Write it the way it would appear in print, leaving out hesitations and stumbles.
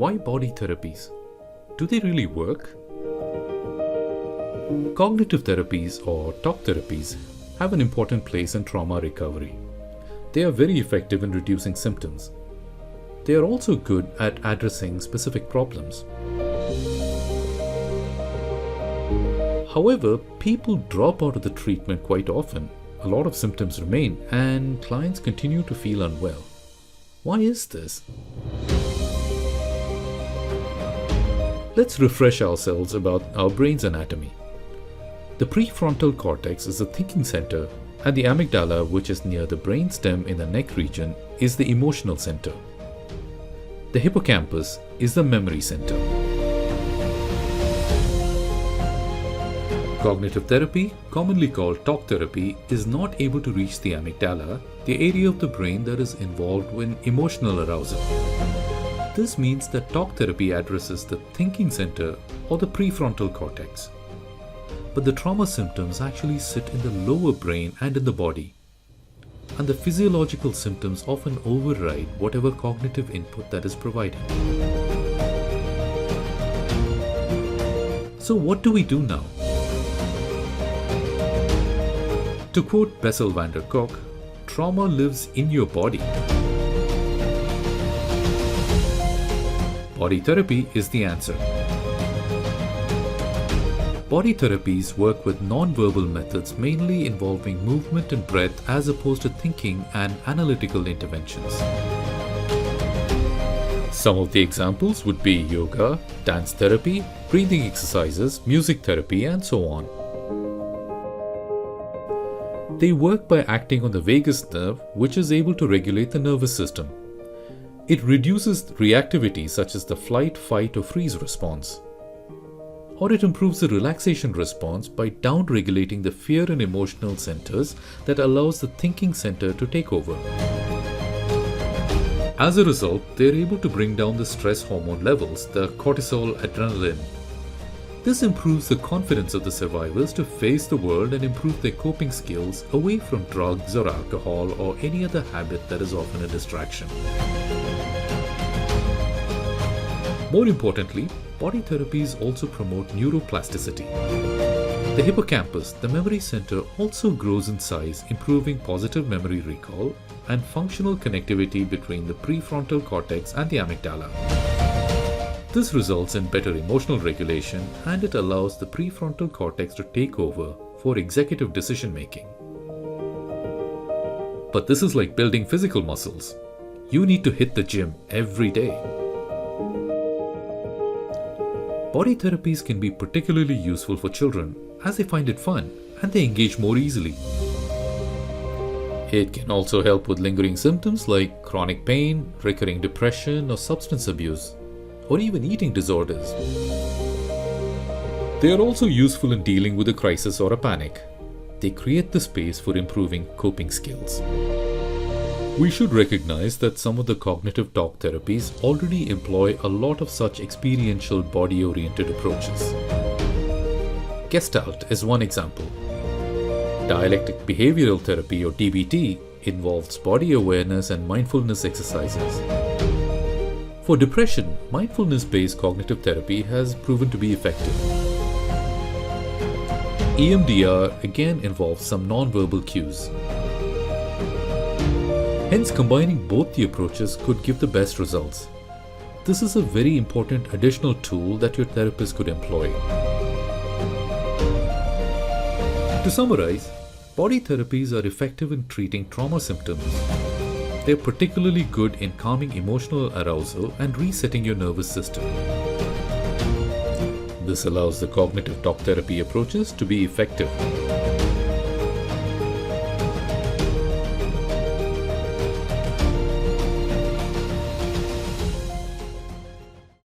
Why body therapies? Do they really work? Cognitive therapies or talk therapies have an important place in trauma recovery. They are very effective in reducing symptoms. They are also good at addressing specific problems. However, people drop out of the treatment quite often. A lot of symptoms remain and clients continue to feel unwell. Why is this? Let's refresh ourselves about our brain's anatomy. The prefrontal cortex is the thinking center, and the amygdala, which is near the brainstem in the neck region, is the emotional center. The hippocampus is the memory center. Cognitive therapy, commonly called talk therapy, is not able to reach the amygdala, the area of the brain that is involved in emotional arousal. This means that talk therapy addresses the thinking center or the prefrontal cortex. But the trauma symptoms actually sit in the lower brain and in the body. And the physiological symptoms often override whatever cognitive input that is provided. So what do we do now? To quote Bessel van der Kolk, trauma lives in your body. Body therapy is the answer. Body therapies work with non-verbal methods mainly involving movement and breath as opposed to thinking and analytical interventions. Some of the examples would be yoga, dance therapy, breathing exercises, music therapy, and so on. They work by acting on the vagus nerve, which is able to regulate the nervous system. It reduces reactivity such as the flight, fight, or freeze response. Or it improves the relaxation response by down-regulating the fear and emotional centers that allows the thinking center to take over. As a result, they are able to bring down the stress hormone levels, the cortisol, adrenaline. This improves the confidence of the survivors to face the world and improve their coping skills away from drugs or alcohol or any other habit that is often a distraction. More importantly, body therapies also promote neuroplasticity. The hippocampus, the memory center, also grows in size, improving positive memory recall and functional connectivity between the prefrontal cortex and the amygdala. This results in better emotional regulation, and it allows the prefrontal cortex to take over for executive decision making. But this is like building physical muscles. You need to hit the gym every day. Body therapies can be particularly useful for children as they find it fun and they engage more easily. It can also help with lingering symptoms like chronic pain, recurring depression, or substance abuse, or even eating disorders. They are also useful in dealing with a crisis or a panic. They create the space for improving coping skills. We should recognize that some of the cognitive talk therapies already employ a lot of such experiential body-oriented approaches. Gestalt is one example. Dialectic behavioral therapy or DBT involves body awareness and mindfulness exercises. For depression, mindfulness-based cognitive therapy has proven to be effective. EMDR again involves some non-verbal cues. Hence, combining both the approaches could give the best results. This is a very important additional tool that your therapist could employ. To summarize, body therapies are effective in treating trauma symptoms. They are particularly good in calming emotional arousal and resetting your nervous system. This allows the cognitive talk therapy approaches to be effective.